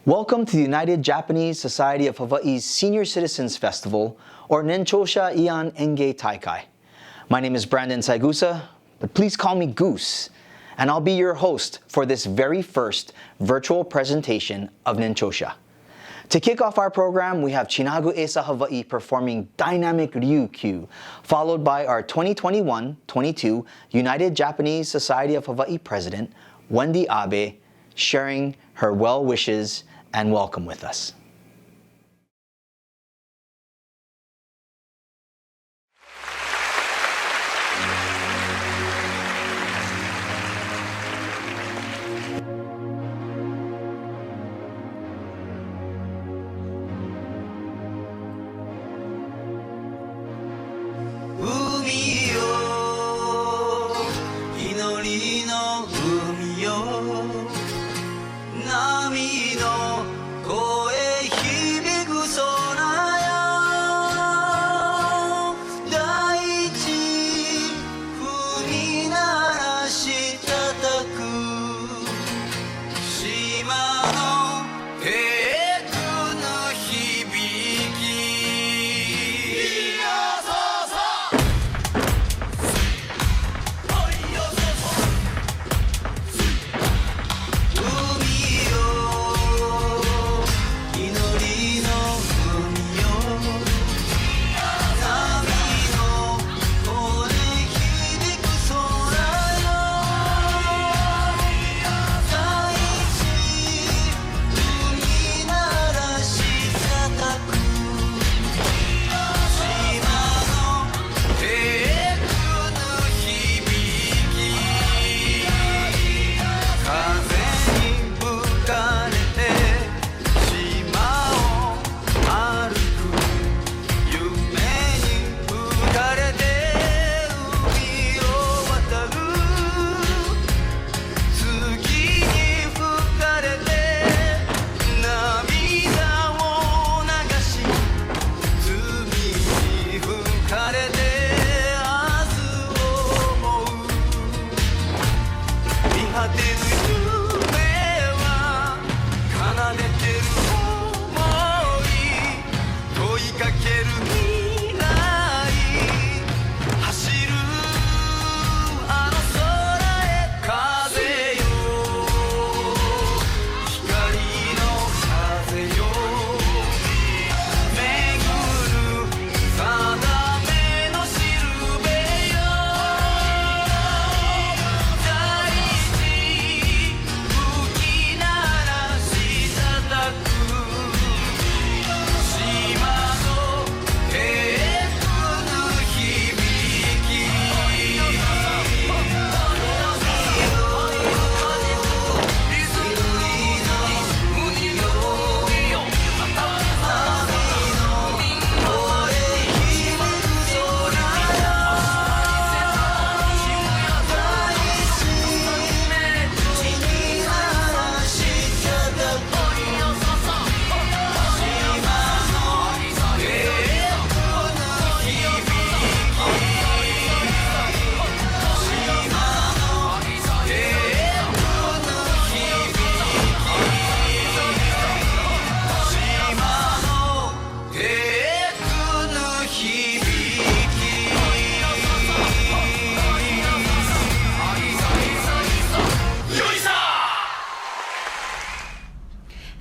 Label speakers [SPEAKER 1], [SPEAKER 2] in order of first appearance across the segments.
[SPEAKER 1] Welcome to the United Japanese Society of Hawaii's Senior Citizens Festival, or Nenchosha Ian Engei Taikai. My name is Brandon Saigusa, but please call me Goose, and I'll be your host for this very first virtual presentation of Nenchosha. To kick off our program, we have Chinagu Esa Hawaii performing Dynamic Ryukyu, followed by our 2021-22 United Japanese Society of Hawaii President, Wendy Abe, sharing her well wishes and welcome with us.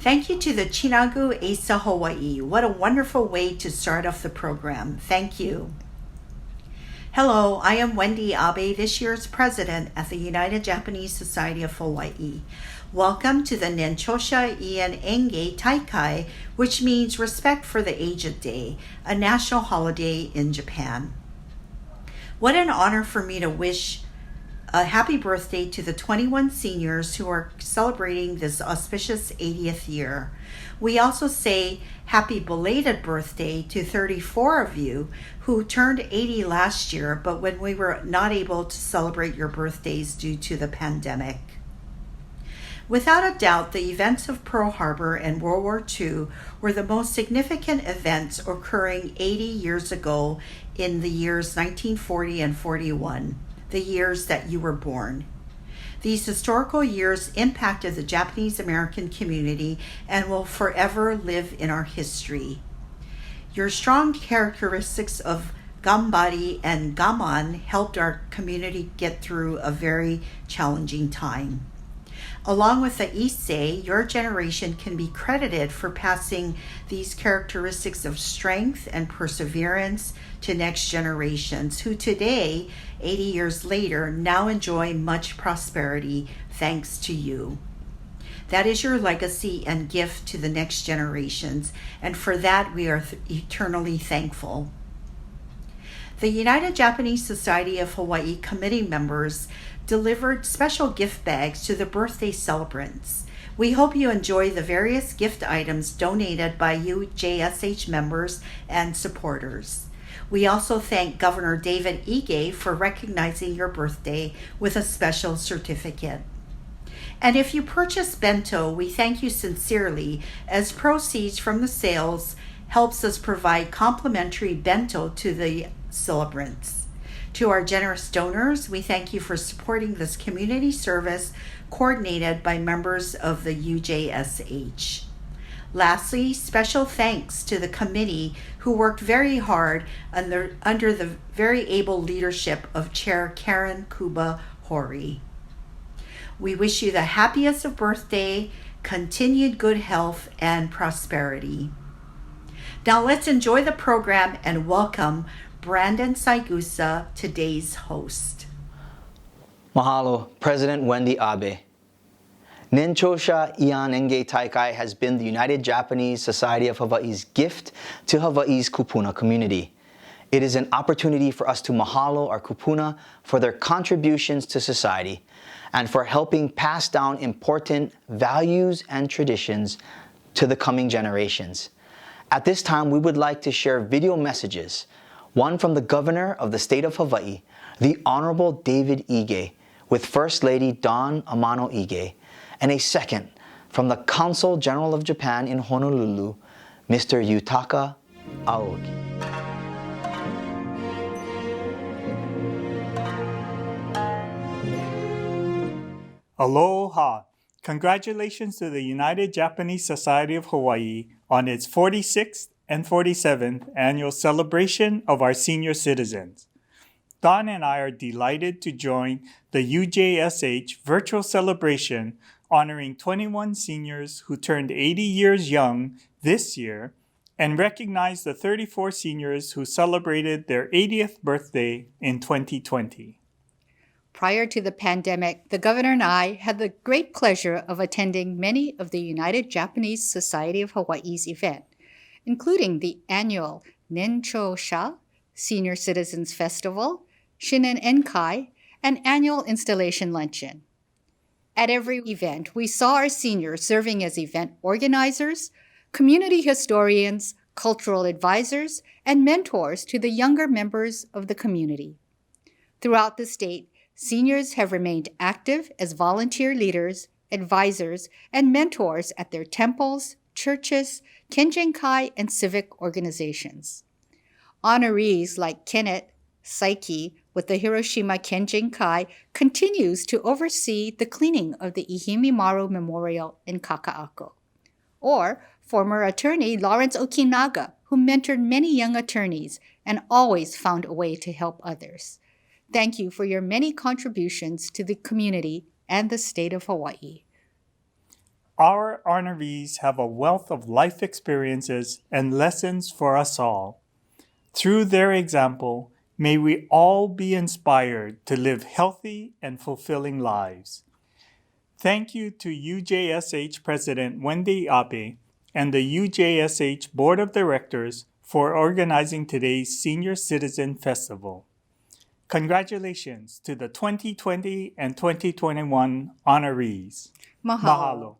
[SPEAKER 2] Thank you to the Chinagu Esa Hawaii. What a wonderful way to start off the program. Thank you. Hello, I am Wendy Abe, this year's president at the United Japanese Society of Hawaii. Welcome to the Nenchosha Ian Engei Taikai, which means Respect for the Aged Day, a national holiday in Japan. What an honor for me to wish a happy birthday to the 21 seniors who are celebrating this auspicious 80th year. We also say happy belated birthday to 34 of you who turned 80 last year, but when we were not able to celebrate your birthdays due to the pandemic. Without a doubt, the events of Pearl Harbor and World War II were the most significant events occurring 80 years ago in the years 1940 and 41, the years that you were born. These historical years impacted the Japanese American community and will forever live in our history. Your strong characteristics of gambari and gaman helped our community get through a very challenging time. Along with the Issei, your generation can be credited for passing these characteristics of strength and perseverance to next generations, who today, 80 years later, now enjoy much prosperity thanks to you. That is your legacy and gift to the next generations, and for that we are eternally thankful. The United Japanese Society of Hawaii committee members delivered special gift bags to the birthday celebrants. We hope you enjoy the various gift items donated by UJSH members and supporters. We also thank Governor David Engei for recognizing your birthday with a special certificate. And if you purchase bento, we thank you sincerely, as proceeds from the sales helps us provide complimentary bento to the celebrants. To our generous donors, we thank you for supporting this community service coordinated by members of the UJSH. Lastly, special thanks to the committee who worked very hard under the very able leadership of Chair Karen Kuba Hori. We wish you the happiest of birthday, continued good health, and prosperity. Now let's enjoy the program and welcome Brandon Saigusa, today's host.
[SPEAKER 1] Mahalo, President Wendy Abe. Nenchosha Engei Taikai has been the United Japanese Society of Hawaii's gift to Hawaii's kupuna community. It is an opportunity for us to mahalo our kupuna for their contributions to society and for helping pass down important values and traditions to the coming generations. At this time, we would like to share video messages, one from the Governor of the State of Hawaii, the Honorable David Engei, with First Lady Dawn Amano Engei, and a second from the Consul General of Japan in Honolulu, Mr. Yutaka Aoki.
[SPEAKER 3] Aloha! Congratulations to the United Japanese Society of Hawaii on its 46th and 47th annual celebration of our senior citizens. Don and I are delighted to join the UJSH virtual celebration honoring 21 seniors who turned 80 years young this year and recognize the 34 seniors who celebrated their 80th birthday in 2020.
[SPEAKER 4] Prior to the pandemic, the Governor and I had the great pleasure of attending many of the United Japanese Society of Hawaii's events, including the annual Nenchosha, Senior Citizens Festival, Shinen Engei, and annual installation luncheon. At every event, we saw our seniors serving as event organizers, community historians, cultural advisors, and mentors to the younger members of the community. Throughout the state, seniors have remained active as volunteer leaders, advisors, and mentors at their temples, churches, kenjinkai, and civic organizations. Honorees like Kenneth Saiki with the Hiroshima Kenjinkai continues to oversee the cleaning of the Ihimimaru Memorial in Kaka'ako. Or former attorney Lawrence Okinaga, who mentored many young attorneys and always found a way to help others. Thank you for your many contributions to the community and the state of Hawaii.
[SPEAKER 3] Our honorees have a wealth of life experiences and lessons for us all. Through their example, may we all be inspired to live healthy and fulfilling lives. Thank you to UJSH President Wendy Abe and the UJSH Board of Directors for organizing today's Senior Citizen Festival. Congratulations to the 2020 and 2021 honorees. Mahalo.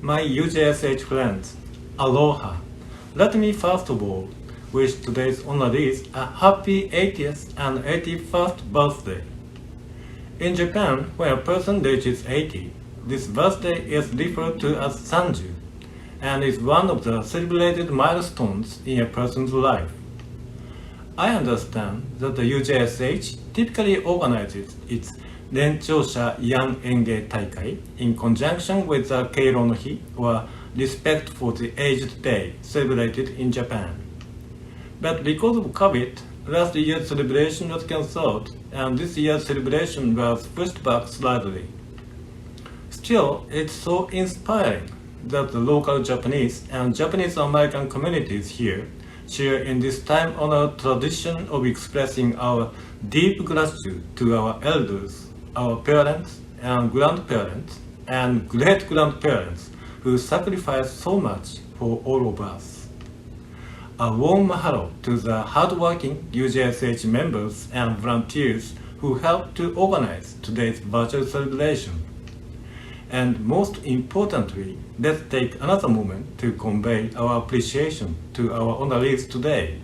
[SPEAKER 5] My UJSH friends, aloha. Let me first of all wish today's honorees a happy 80th and 81st birthday. In Japan, when a person reaches 80, this birthday is referred to as sanju and is one of the celebrated milestones in a person's life. I understand that the UJSH typically organizes its Nenchosha Engei Taikai in conjunction with the Keiro no Hi, or Respect for the Aged Day, celebrated in Japan. But because of COVID, last year's celebration was cancelled, and this year's celebration was pushed back slightly. Still, it's so inspiring that the local Japanese and Japanese American communities here share in this time-honored tradition of expressing our deep gratitude to our elders, our parents and grandparents and great-grandparents who sacrificed so much for all of us. A warm mahalo to the hardworking UJSH members and volunteers who helped to organize today's virtual celebration. And most importantly, let's take another moment to convey our appreciation to our honorees today.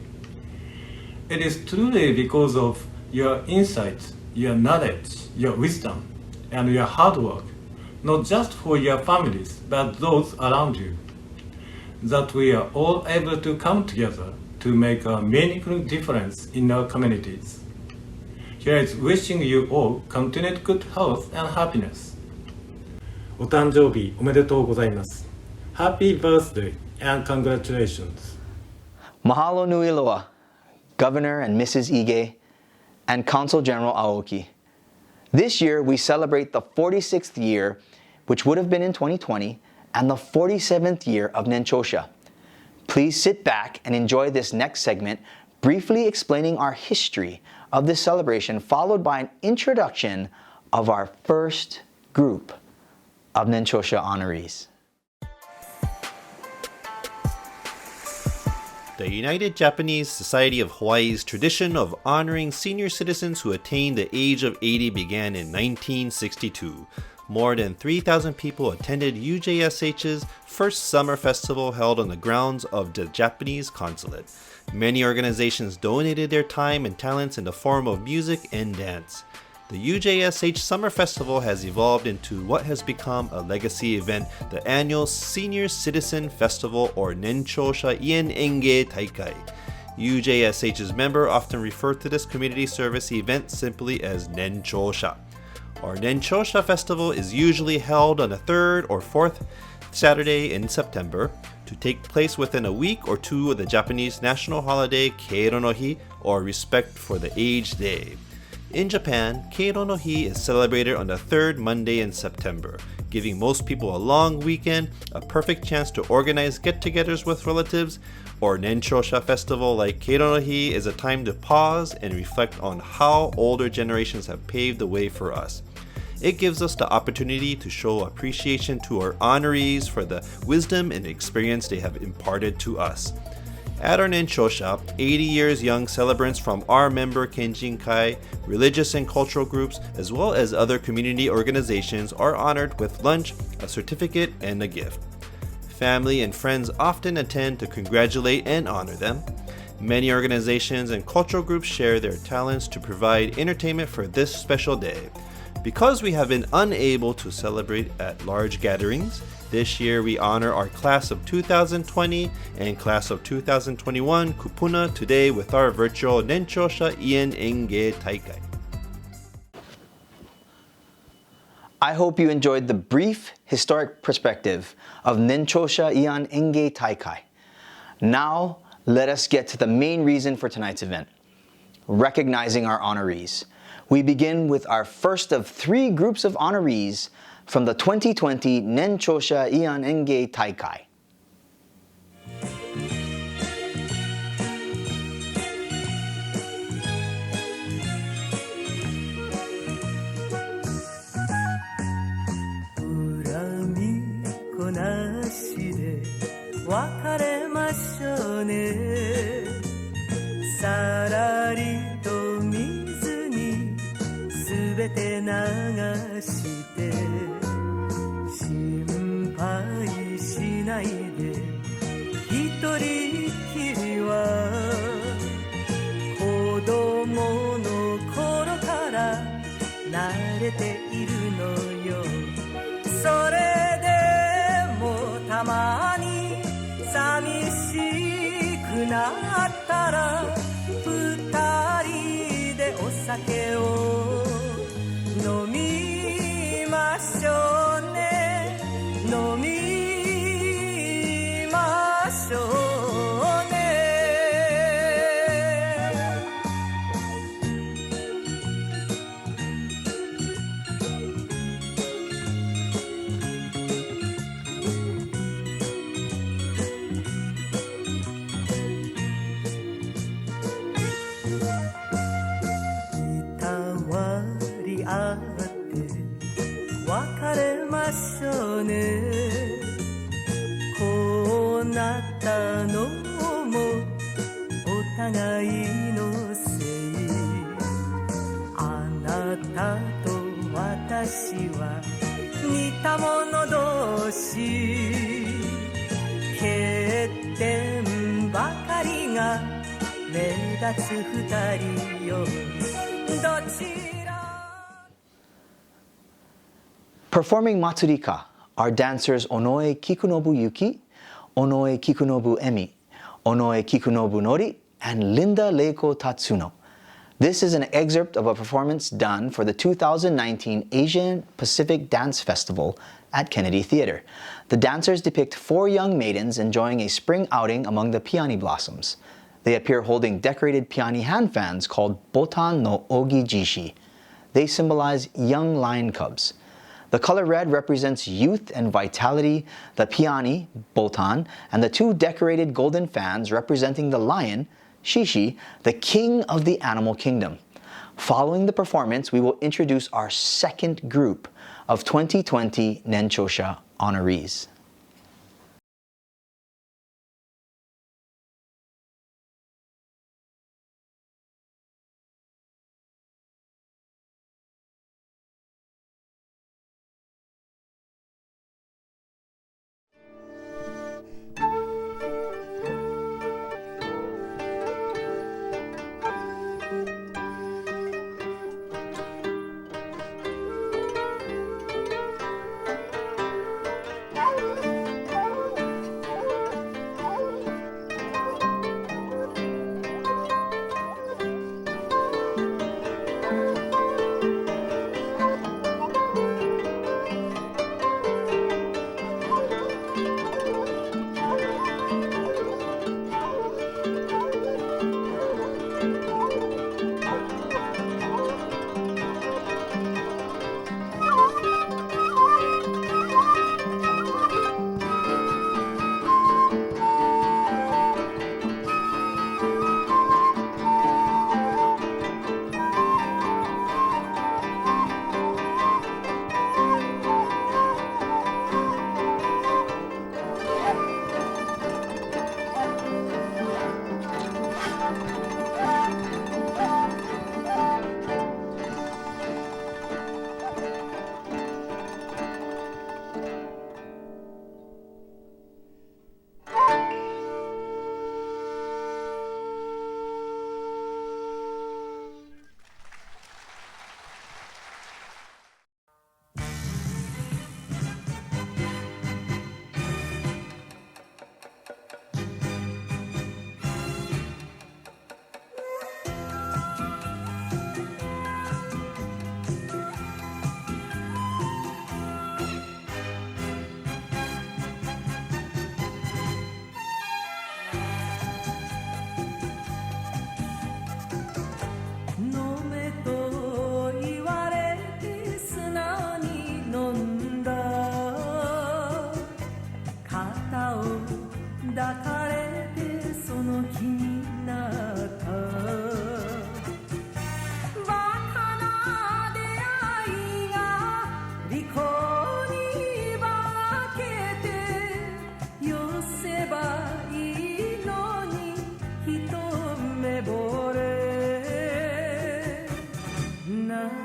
[SPEAKER 5] It is truly because of your insights, your knowledge, your wisdom, and your hard work, not just for your families, but those around you, that we are all able to come together to make a meaningful difference in our communities. Here is wishing you all continued good health and happiness. お誕生日おめでとうございます。Happy birthday and congratulations.
[SPEAKER 1] Mahalo nui loa, Governor and Mrs. Engei, and Consul General Aoki. This year, we celebrate the 46th year, which would have been in 2020, and the 47th year of Nenchosha. Please sit back and enjoy this next segment, briefly explaining our history of this celebration, followed by an introduction of our first group of Nenchosha honorees.
[SPEAKER 6] The United Japanese Society of Hawaii's tradition of honoring senior citizens who attained the age of 80 began in 1962. More than 3,000 people attended UJSH's first summer festival held on the grounds of the Japanese consulate. Many organizations donated their time and talents in the form of music and dance. The UJSH Summer Festival has evolved into what has become a legacy event, the annual Senior Citizen Festival, or Nenchosha Engei Taikai. UJSH's members often refer to this community service event simply as Nenchosha. Our Nenchosha Festival is usually held on the third or fourth Saturday in September, to take place within a week or two of the Japanese national holiday Keiro no Hi, or Respect for the Aged Day. In Japan, Keiro no Hi is celebrated on the third Monday in September, giving most people a long weekend, a perfect chance to organize get-togethers with relatives. Or Nenchosha Festival, like Keiro no Hi, is a time to pause and reflect on how older generations have paved the way for us. It gives us the opportunity to show appreciation to our honorees for the wisdom and experience they have imparted to us. At our Nenchosha, 80 years young celebrants from our member Kenjinkai, religious and cultural groups, as well as other community organizations are honored with lunch, a certificate, and a gift. Family and friends often attend to congratulate and honor them. Many organizations and cultural groups share their talents to provide entertainment for this special day. Because we have been unable to celebrate at large gatherings, this year we honor our class of 2020 and class of 2021 Kupuna today with our virtual Nenchosha Engei Taikai.
[SPEAKER 1] I hope you enjoyed the brief historic perspective of Nenchosha Engei Taikai. Now, let us get to the main reason for tonight's event, recognizing our honorees. We begin with our first of three groups of honorees from the 2020 Nenchosha Engei Taikai.
[SPEAKER 7] べて流して心配しないで一人きりは子供の頃から慣れているのよそれでもたまに寂しくなったら二人でお酒を飲みましょうね飲みましょうねいたわり合って別れましょうねこうなったのもお互いのせいあなたと私は似た者同士欠点ばかりが目立つ二人よどちら
[SPEAKER 1] Performing Matsurika are dancers Onoe Kikunobu Yuki, Onoe Kikunobu Emi, Onoe Kikunobu Nori, and Linda Leiko Tatsuno. This is an excerpt of a performance done for the 2019 Asian Pacific Dance Festival at Kennedy Theatre. The dancers depict four young maidens enjoying a spring outing among the peony blossoms. They appear holding decorated peony hand fans called Botan no Ogi Jishi. They symbolize young lion cubs. The color red represents youth and vitality, the peony, Botan, and the two decorated golden fans representing the lion, Shishi, the king of the animal kingdom. Following the performance, we will introduce our second group of 2020 Nenchosha honorees.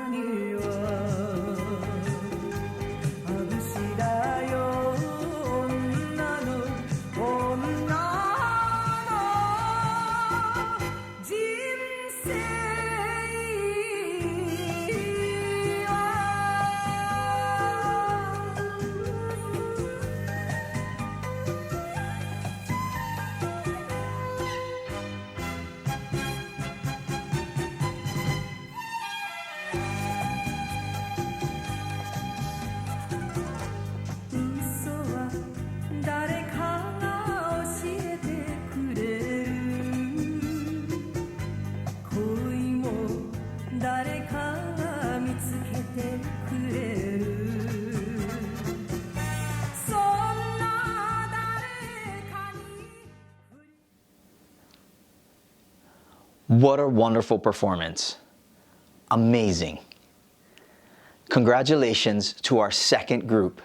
[SPEAKER 7] には眩しだよ女の人生嘘は誰かが教えてくれる恋も誰かが見つけてくれるそんな誰かに
[SPEAKER 1] What a wonderful performance. Amazing. Congratulations to our second group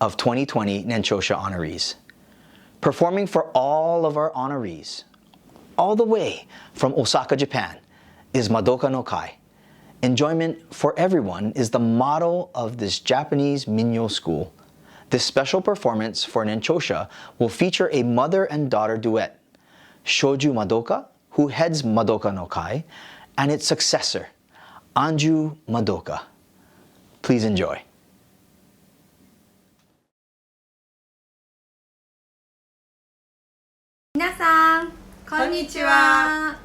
[SPEAKER 1] of 2020 Nenchosha honorees. Performing for all of our honorees, all the way from Osaka, Japan, is Madoka no Kai. Enjoyment for everyone is the motto of this Japanese minyo school. This special performance for Nenchosha will feature a mother and daughter duet, Shoju Madoka, who heads Madoka no Kai, and its successor, Anju Madoka. Please enjoy.
[SPEAKER 2] 皆さん、こんにちは。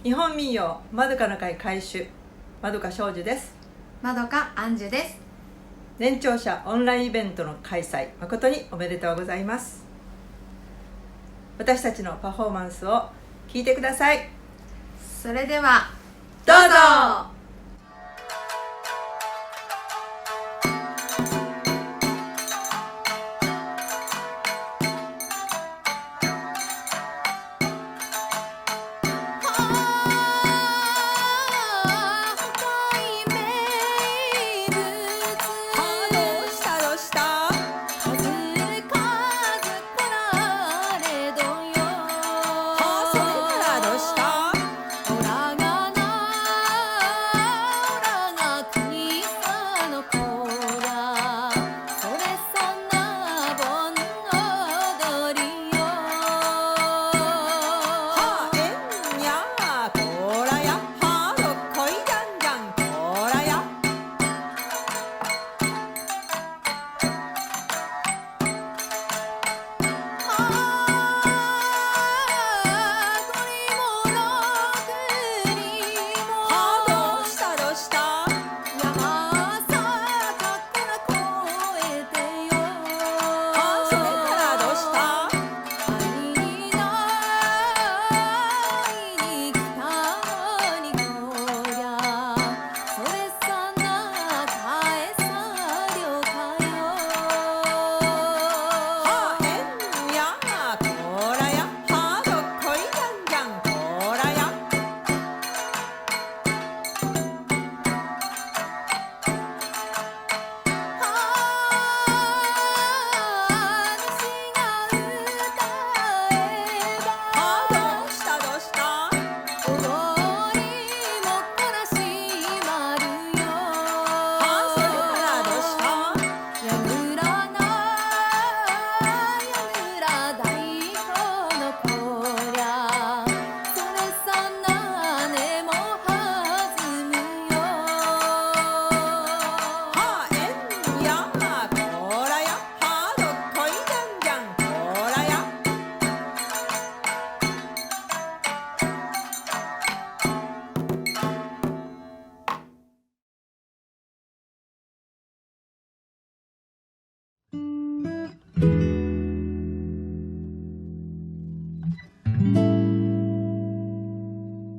[SPEAKER 8] 日本民謡まどかの会会主まどか少女です。
[SPEAKER 2] まどかあんじゅです。
[SPEAKER 8] 年長者オンラインイベントの開催誠におめでとうございます。私たちのパフォーマンスを聞いてください。
[SPEAKER 2] それでは、
[SPEAKER 8] どうぞ。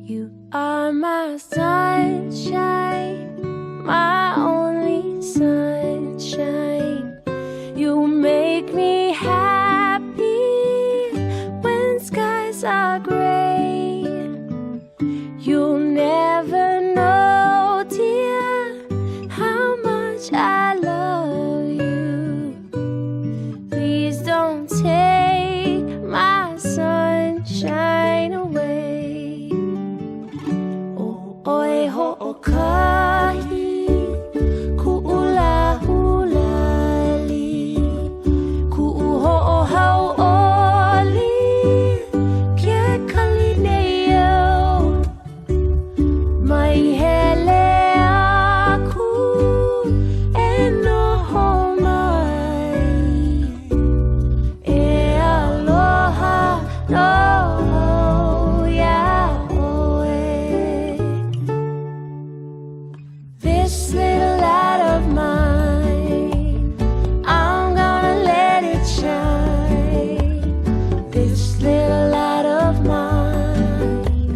[SPEAKER 9] You are my sunshine, my only sunshine. You make me happy when skies are gray. You'll never know, dear, how much I love you. Please don't take my sunshine away. Oh, oi, ho, oh, this little light of mine, I'm gonna let it shine. This little light of mine.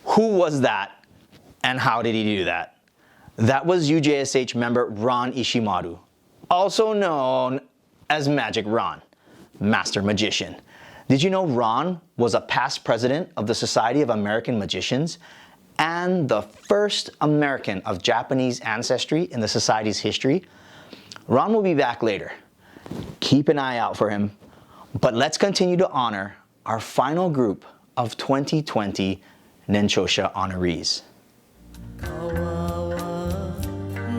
[SPEAKER 1] Who was that, and how did he do that? That was UJSH member Ron Ishimaru, also known as Magic Ron, Master Magician. Did you know Ron was a past president of the Society of American Magicians and the first American of Japanese ancestry in the Society's history? Ron will be back later. Keep an eye out for him. But let's continue to honor our final group of 2020 Nenchosha honorees.
[SPEAKER 7] 川は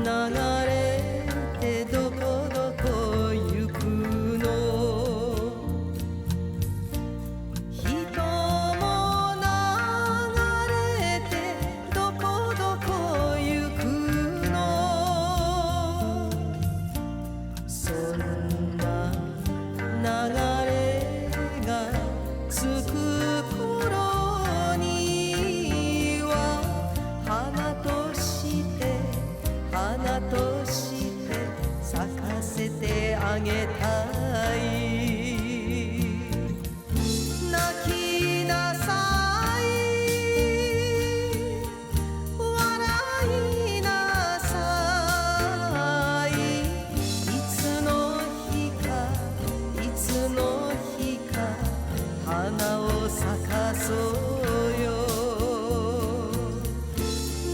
[SPEAKER 7] 流れてどこどこ行くの人も流れてどこどこ行くのそんな流れがつく頃には花として咲かせてあげたい泣きなさい笑いなさいいつの日か花を咲かそうよ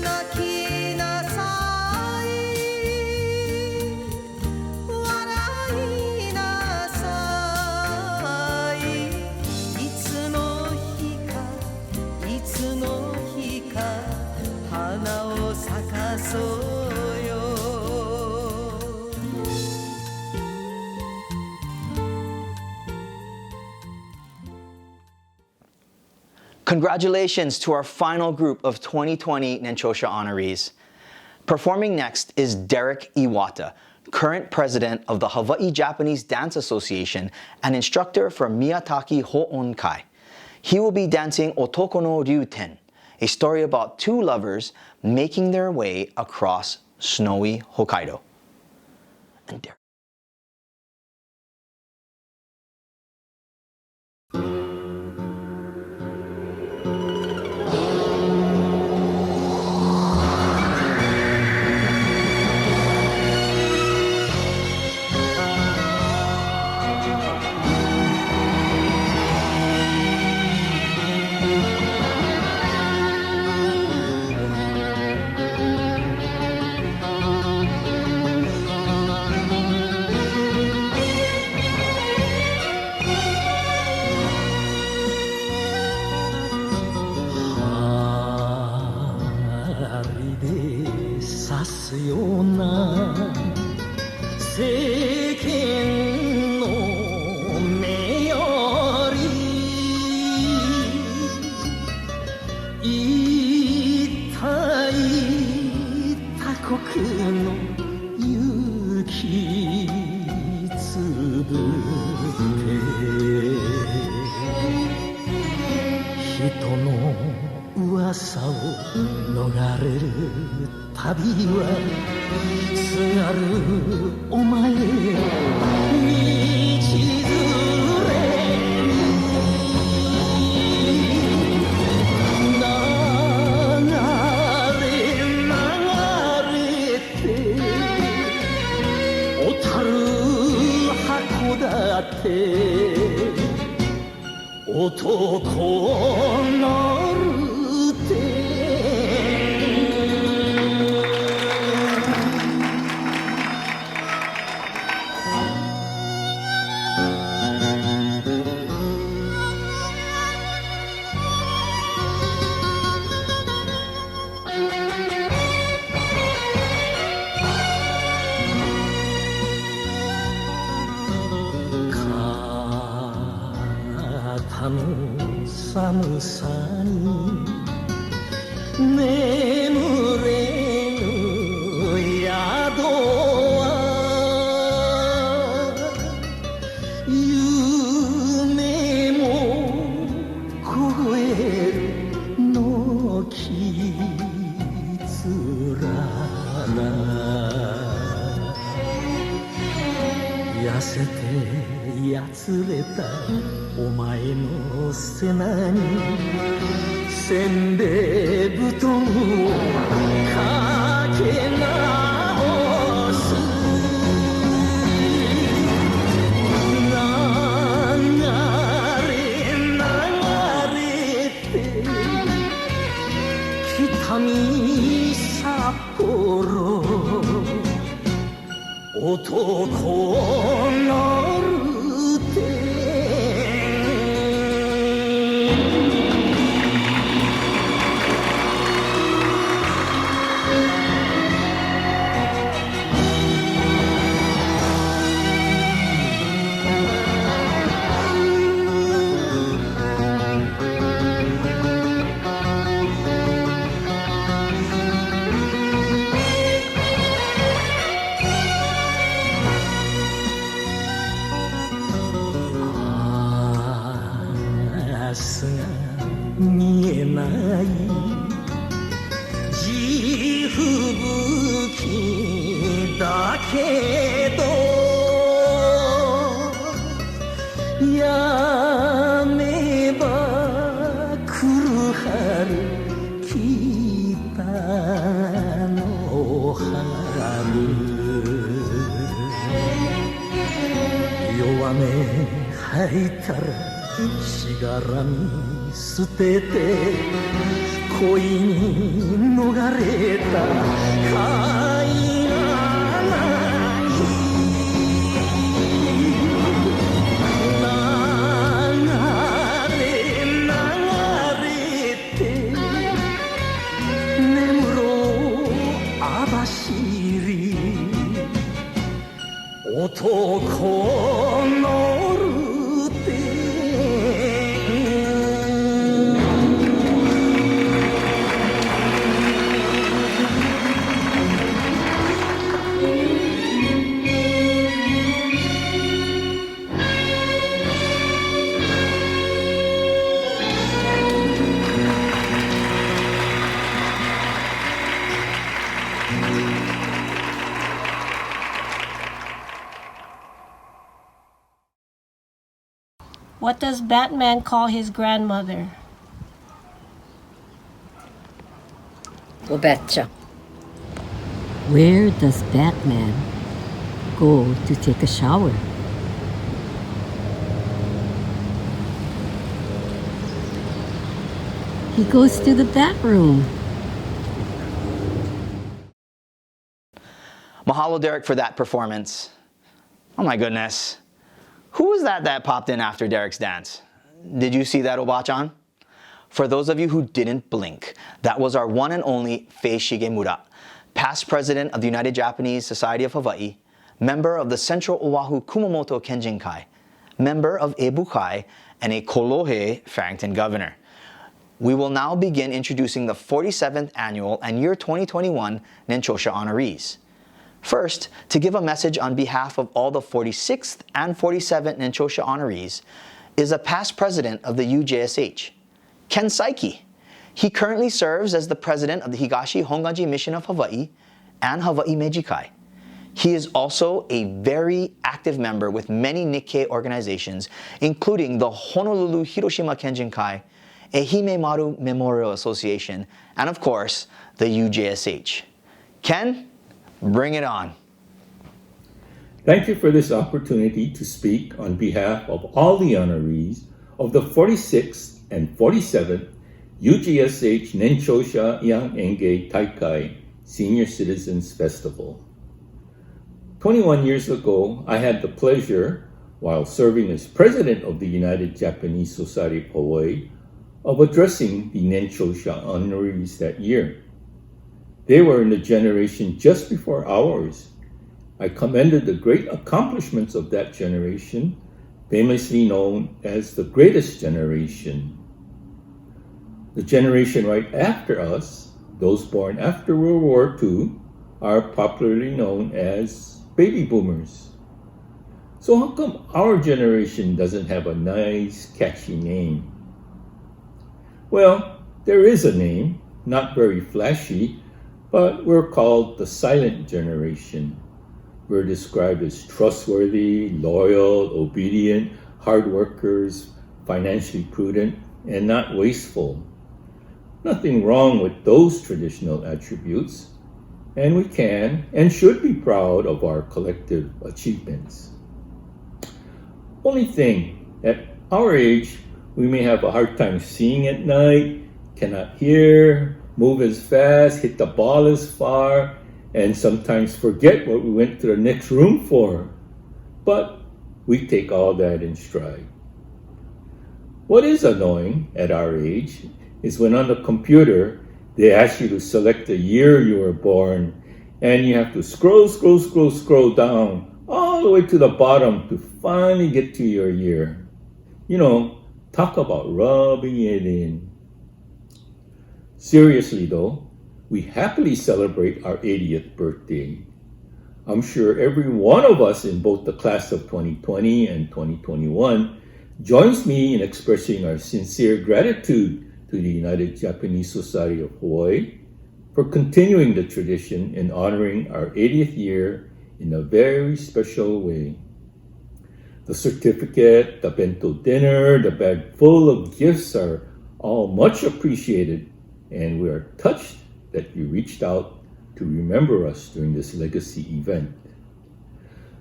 [SPEAKER 7] 泣きなさい笑いなさいいつの日か花を咲かそうよ
[SPEAKER 1] Congratulations to our final group of 2020 Nenchosha honorees. Performing next is Derek Iwata, current president of the Hawaii Japanese Dance Association and instructor for Miyataki Ho'onkai. He will be dancing Otoko no Ryuten, a story about two lovers making their way across snowy Hokkaido. And Derek.
[SPEAKER 10] Thank you.
[SPEAKER 7] つらら痩せてやつれたお前の背中にせんべい布団をかけ直す流れて北見札幌男のルーテ見えない地吹雪だけどやめば来る春北の春弱音吐いたらしがらみ捨てて恋に逃れた甲斐がない流れて眠ろう網走男のルテ
[SPEAKER 9] What does Batman call his grandmother?
[SPEAKER 10] Betcha. Where does Batman go to take a shower? He goes to the bathroom.
[SPEAKER 1] Mahalo, Derek, for that performance. Oh my goodness. Who was that popped in after Derek's dance? Did you see that, Obachan? For those of you who didn't blink, that was our one and only Fei Shigemura, past president of the United Japanese Society of Hawaii, member of the Central Oahu Kumamoto Kenjinkai, member of Ebukai, and a Kolohe Farrington governor. We will now begin introducing the 47th annual and year 2021 Nenchosha honorees. First, to give a message on behalf of all the 46th and 47th Nenchosha honorees is a past president of the UJSH, Ken Saiki. He currently serves as the president of the Higashi Honganji Mission of Hawaii and Hawaii Meijikai. He is also a very active member with many Nikkei organizations, including the Honolulu Hiroshima Kenjinkai, Ehime Maru Memorial Association, and of course, the UJSH. Ken, bring it on.
[SPEAKER 11] Thank you for this opportunity to speak on behalf of all the honorees of the 46th and 47th UJSH Nenchosha Engei Taikai Senior Citizens Festival. 21 years ago, I had the pleasure, while serving as president of the United Japanese Society of Hawaii, of addressing the Nenchosha honorees that year. They were in the generation just before ours. I commended the great accomplishments of that generation, famously known as the greatest generation. The generation right after us, those born after World War II, are popularly known as baby boomers. So how come our generation doesn't have a nice, catchy name? Well, there is a name, not very flashy, but we're called the silent generation. We're described as trustworthy, loyal, obedient, hard workers, financially prudent, and not wasteful. Nothing wrong with those traditional attributes, and we can and should be proud of our collective achievements. Only thing, at our age, we may have a hard time seeing at night, cannot hear, move as fast, hit the ball as far, and sometimes forget what we went to the next room for. But we take all that in stride. What is annoying at our age is when on the computer they ask you to select the year you were born, and you have to scroll down all the way to the bottom to finally get to your year. You know, talk about rubbing it in. Seriously though, we happily celebrate our 80th birthday. I'm sure every one of us in both the class of 2020 and 2021 joins me in expressing our sincere gratitude to the United Japanese Society of Hawaii for continuing the tradition and honoring our 80th year in a very special way. The certificate, the bento dinner, the bag full of gifts are all much appreciated, and we are touched that you reached out to remember us during this legacy event.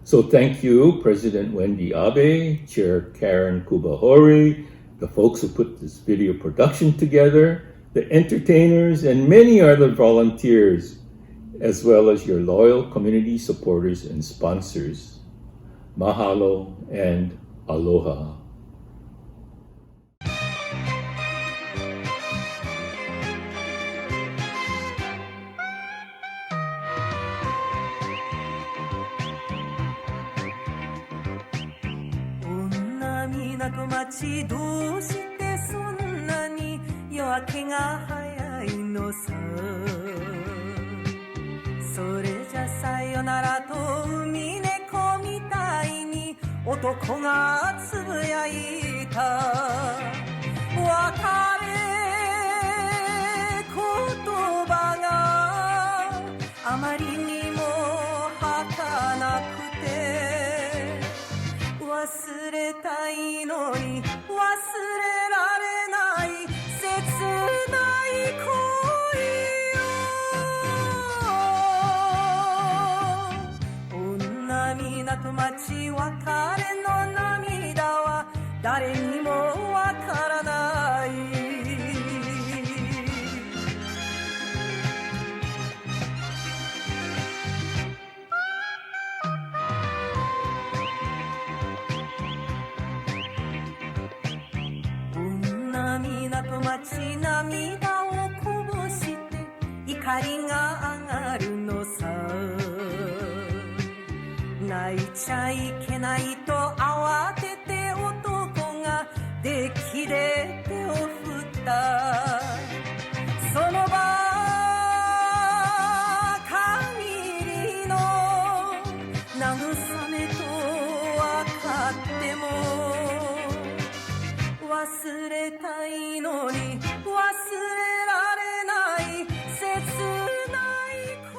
[SPEAKER 11] So thank you, President Wendy Abe, Chair Karen Kubahori, the folks who put this video production together, the entertainers, and many other volunteers, as well as your loyal community supporters and sponsors. Mahalo and aloha.
[SPEAKER 7] 港町どうしてそんなに夜明けが早いのさそれじゃさよならと海猫みたいに男がつぶやいた別れ言葉があまりにも儚くて忘れたいのに忘れられない切ない恋よ女港町別れの涙は誰にもわからない港町涙をこぼして怒りが上がるのさ泣いちゃいけないと慌てて男がデッキで手を振ったその場限りの慰めとわかっても忘れたいのに忘れられない切ない恋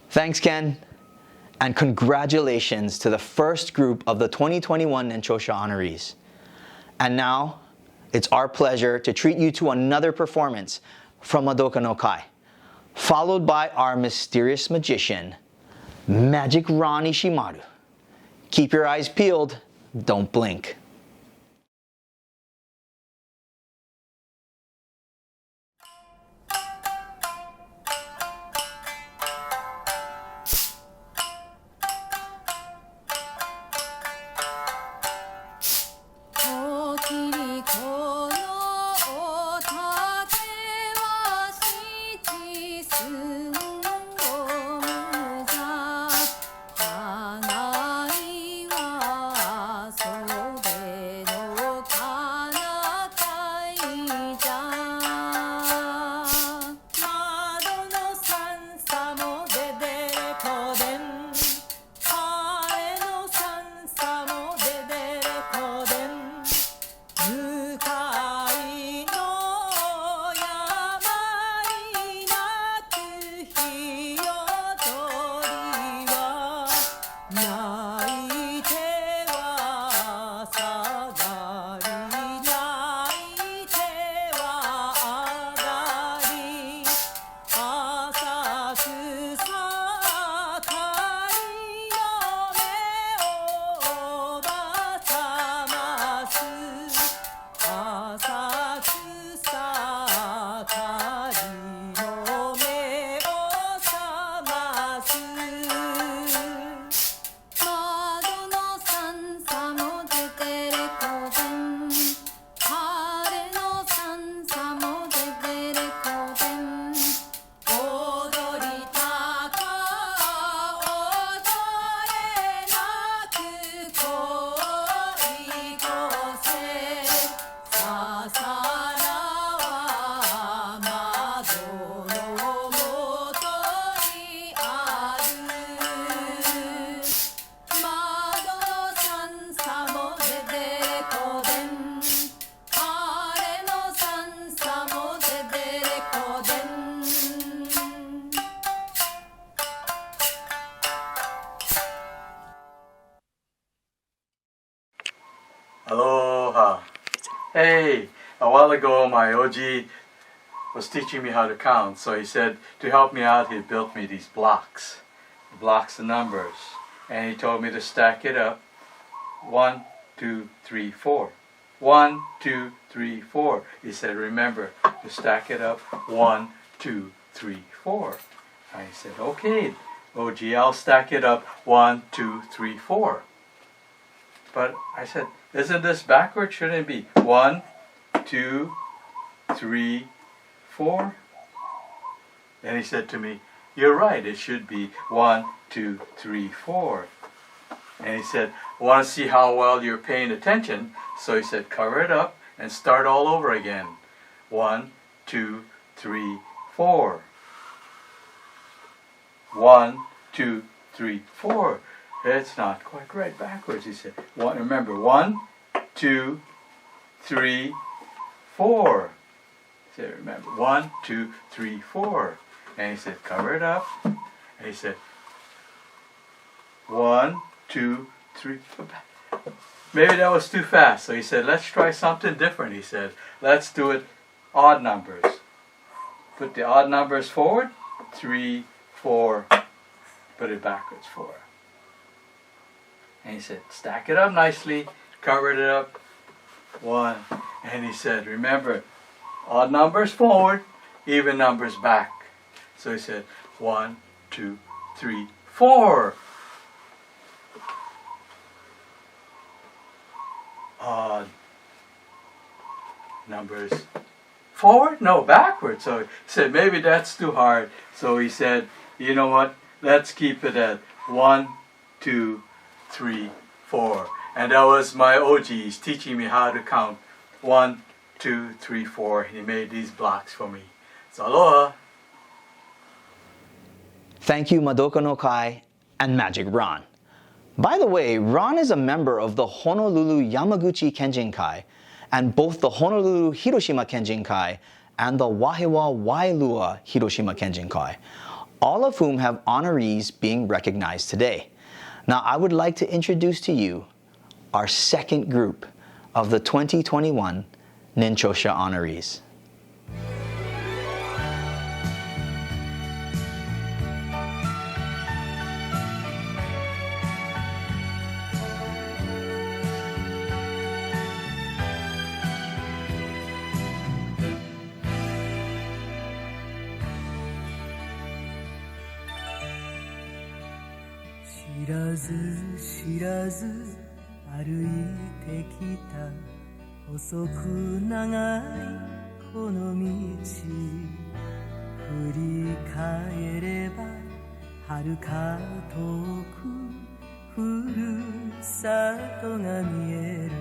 [SPEAKER 1] Thanks, Ken. And congratulations to the first group of the 2021 Nenchosha honorees. And now, it's our pleasure to treat you to another performance from Madoka no Kai, followed by our mysterious magician, Magic Ron Ishimaru. Keep your eyes peeled, don't blink.
[SPEAKER 9] So
[SPEAKER 12] Hey, a while ago my OG was teaching me how to count, so he said to help me out he built me these blocks of numbers, and he told me to stack it up 1, 2, 3, 4. 1, 2, 3, 4. He said, remember to stack it up 1, 2, 3, 4. I said, okay, OG, I'll stack it up 1, 2, 3, 4. But I said, isn't this backwards? Shouldn't it be 1, 2, 3, 4? And he said to me, you're right, it should be 1, 2, 3, 4. And he said, I want to see how well you're paying attention. So he said, cover it up and start all over again. 1, 2, 3, 4. 1, 2, 3, 4. It's not quite right backwards, he said. Remember, 1, 2, 3, 4. He said, remember, 1, 2, 3, 4. And he said, cover it up. And he said, 1, 2, 3. Maybe that was too fast. So he said, let's try something different. He said, let's do it odd numbers. Put the odd numbers forward. 3, 4. Put it backwards, 4. And he said, stack it up nicely. Covered it up. 1. And he said, remember, odd numbers forward, even numbers back. So he said, 1, 2, 3, 4. Odd numbers forward? No, backwards. So he said, maybe that's too hard. So he said, you know what? Let's keep it at 1, 2, 3, 4. And that was my OGs teaching me how to count 1, 2, 3, 4. He made these blocks for me. So aloha.
[SPEAKER 1] Thank you, Madoka no Kai and Magic Ron. By the way, Ron is a member of the Honolulu Yamaguchi Kenjin-kai and both the Honolulu Hiroshima Kenjin-kai and the Wahiwa Wailua Hiroshima Kenjin-kai, all of whom have honorees being recognized today. Now, I would like to introduce to you our second group of the 2021 Nenchosha honorees.
[SPEAKER 7] 知らず歩いてきた細く長いこの道振り返れば遥か遠くふるさとが見える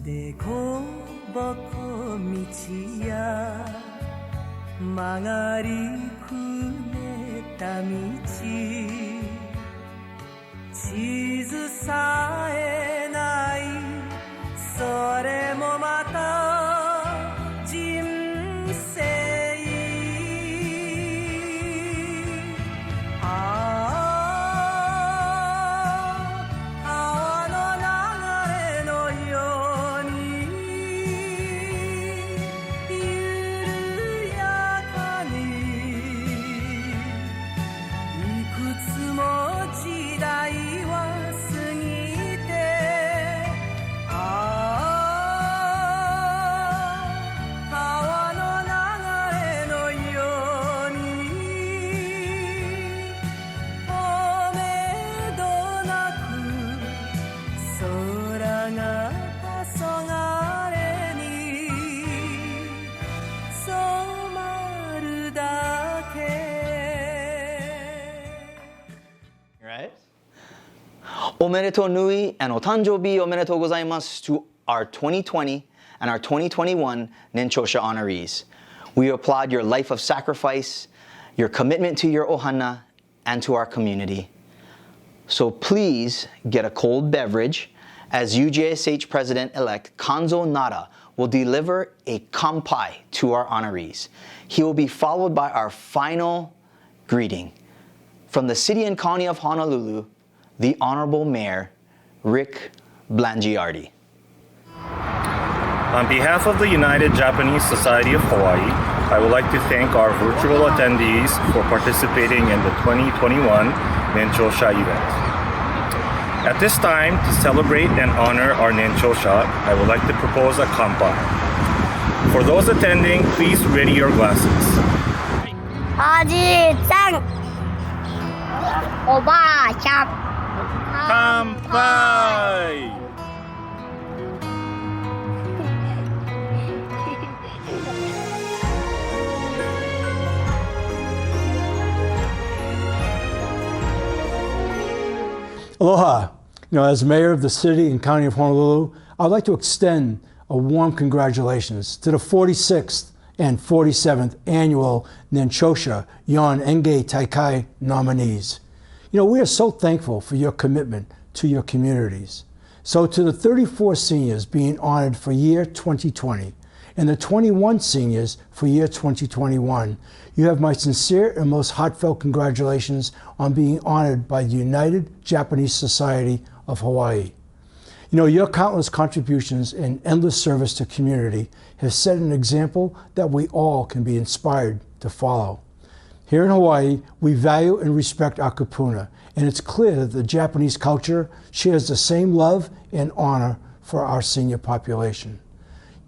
[SPEAKER 7] でこぼこ道や曲がりくねった道地図さえないそれもまた人生川の流れのように緩やかにいくつも時代
[SPEAKER 1] Omedetou nui and otanjobi omedetou gozaimasu to our 2020 and our 2021 Nenchosha honorees. We applaud your life of sacrifice, your commitment to your ohana, and to our community. So please get a cold beverage as UJSH President-elect Kanzo Nara will deliver a kanpai to our honorees. He will be followed by our final greeting. From the City and County of Honolulu, the Honorable Mayor, Rick Blangiardi.
[SPEAKER 13] On behalf of the United Japanese Society of Hawaii, I would like to thank our virtual attendees for participating in the 2021 Nenchosha event. At this time, to celebrate and honor our Nenchosha, I would like to propose a kanpai. For those attending, please ready your glasses.
[SPEAKER 9] おじいちゃんおばあちゃん
[SPEAKER 13] Kanpai!
[SPEAKER 14] Aloha. As mayor of the city and county of Honolulu, I'd like to extend a warm congratulations to the 46th and 47th annual Nenchosha Engei Taikai nominees. We are so thankful for your commitment to your communities. So to the 34 seniors being honored for year 2020 and the 21 seniors for year 2021, you have my sincere and most heartfelt congratulations on being honored by the United Japanese Society of Hawaii. Your countless contributions and endless service to community have set an example that we all can be inspired to follow. Here in Hawaii, we value and respect our kupuna, and it's clear that the Japanese culture shares the same love and honor for our senior population.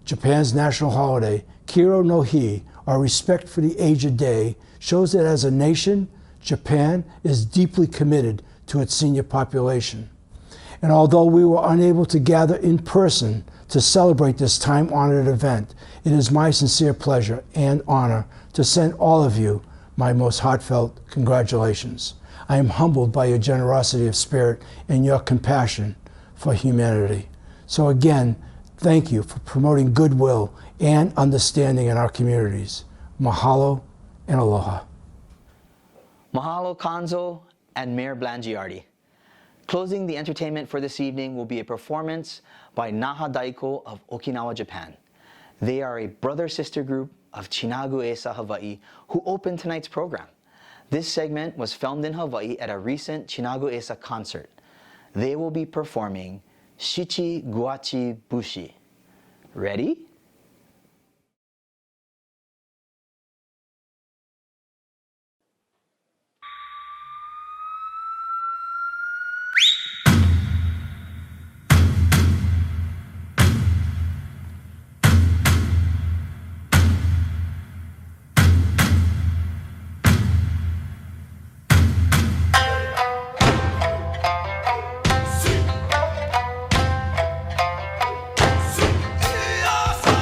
[SPEAKER 14] Japan's national holiday, Kiro no Hi, our respect for the aged day, shows that as a nation, Japan is deeply committed to its senior population. And although we were unable to gather in person to celebrate this time-honored event, it is my sincere pleasure and honor to send all of you my most heartfelt congratulations. I am humbled by your generosity of spirit and your compassion for humanity. So again, thank you for promoting goodwill and understanding in our communities. Mahalo and aloha.
[SPEAKER 1] Mahalo Kanzo and Mayor Blangiardi. Closing the entertainment for this evening will be a performance by Naha Daiko of Okinawa, Japan. They are a brother-sister group of Chinagu Esa Hawaii who opened tonight's program. This segment was filmed in Hawaii at a recent Chinagu Esa concert. They will be performing Shichi Guachi Bushi. Ready?
[SPEAKER 7] Yes!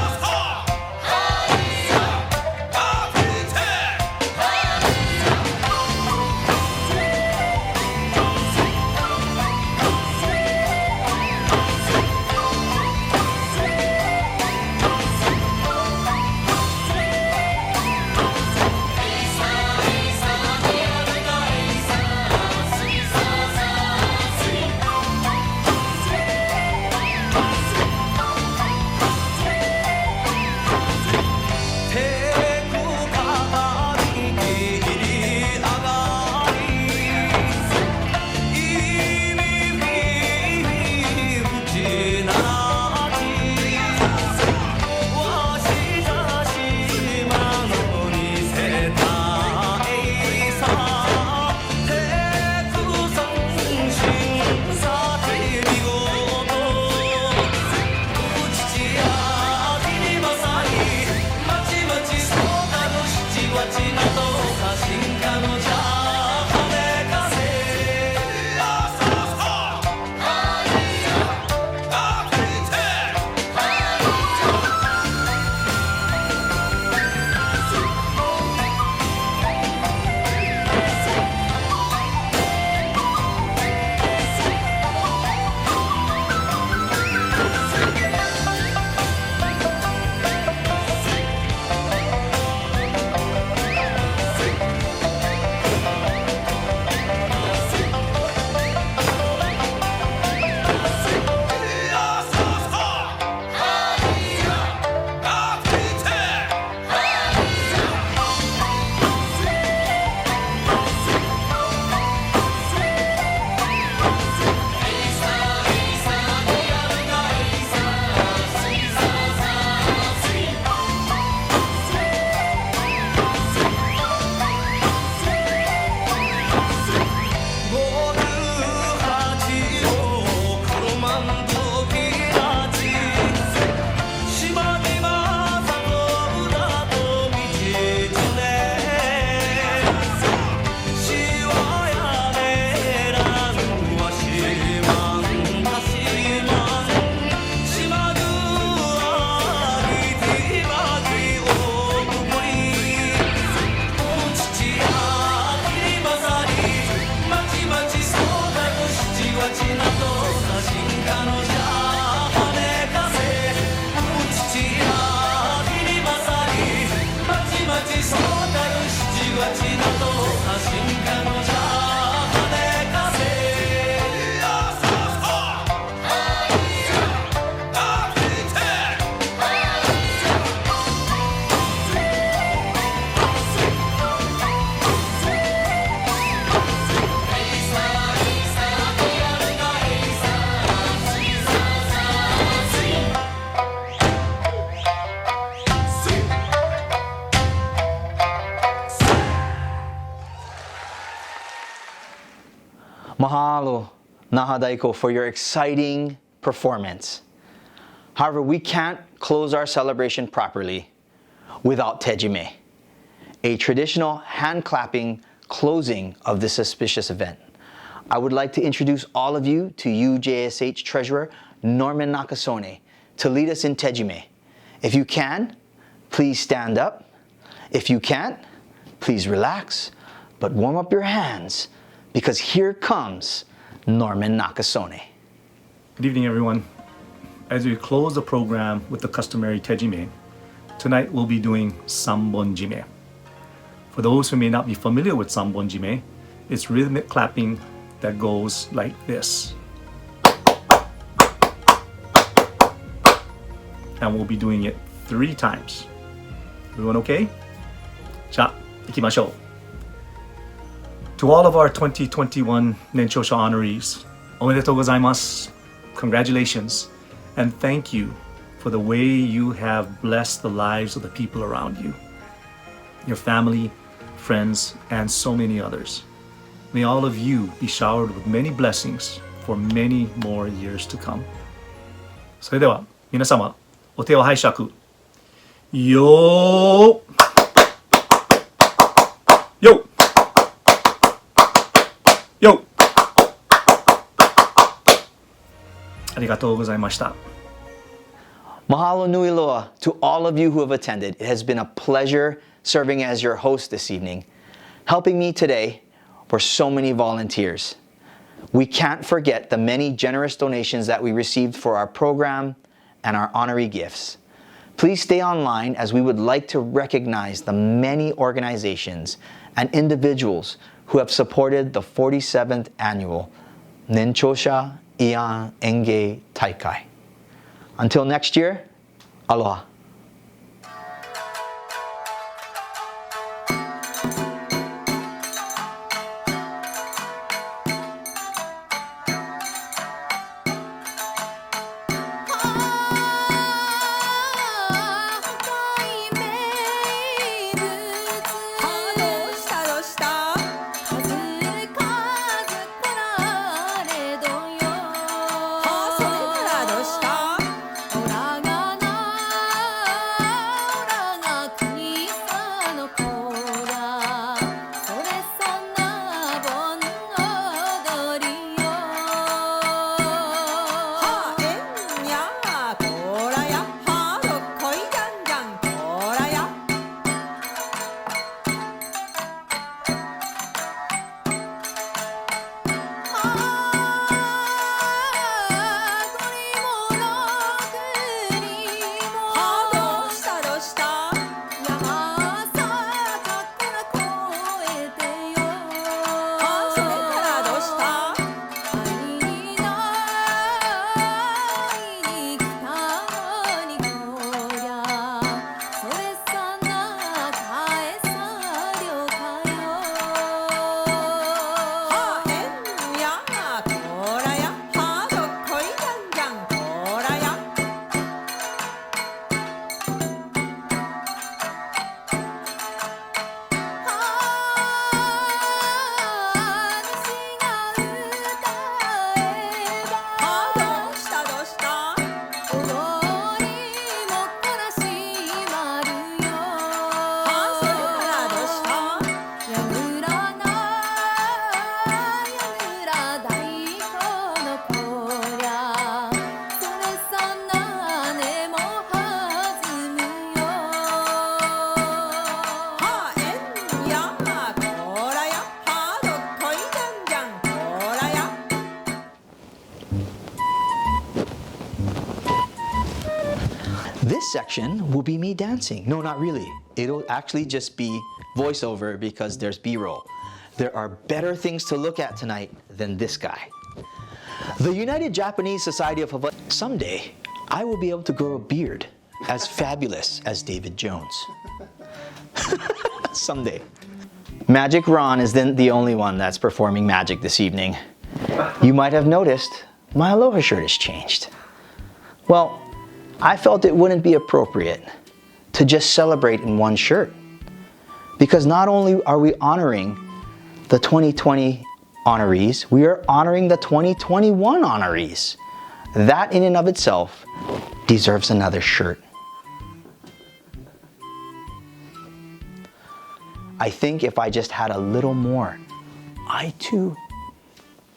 [SPEAKER 1] Mahalo, Nahadaiko, for your exciting performance. However, we can't close our celebration properly without Tejime, a traditional hand-clapping closing of this auspicious event. I would like to introduce all of you to UJSH Treasurer Norman Nakasone to lead us in Tejime. If you can, please stand up. If you can't, please relax, but warm up your hands because here comes Norman Nakasone.
[SPEAKER 15] Good evening, everyone. As we close the program with the customary Tejime, tonight we'll be doing Sambonjime. For those who may not be familiar with Sambonjime, it's rhythmic clapping that goes like this. And we'll be doing it 3 times. Everyone okay? じゃあ、行きましょう。To all of our 2021 Nenchosha honorees, おめでとうございます. Congratulations, and thank you for the way you have blessed the lives of the people around you, your family, friends, and so many others. May all of you be showered with many blessings for many more years to come. それでは皆様、お手を拝借。よーよよありがとうございました。
[SPEAKER 1] Mahalo nui loa to all of you who have attended. It has been a pleasure serving as your host this evening. Helping me today were so many volunteers. We can't forget the many generous donations that we received for our program and our honoree gifts. Please stay online as we would like to recognize the many organizations and individuals who have supported the 47th annual Nenchosha Engei Taikai. Until next year, aloha. This section will be me dancing. No, not really. It'll actually just be voiceover because there's B-roll. There are better things to look at tonight than this guy. The United Japanese Society of Hawaii. Someday, I will be able to grow a beard as fabulous as David Jones. Someday. Magic Ron isn't the only one that's performing magic this evening. You might have noticed my aloha shirt has changed. Well, I felt it wouldn't be appropriate to just celebrate in one shirt. Because not only are we honoring the 2020 honorees, we are honoring the 2021 honorees. That in and of itself deserves another shirt. I think if I just had a little more, I too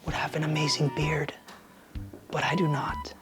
[SPEAKER 1] would have an amazing beard, but I do not.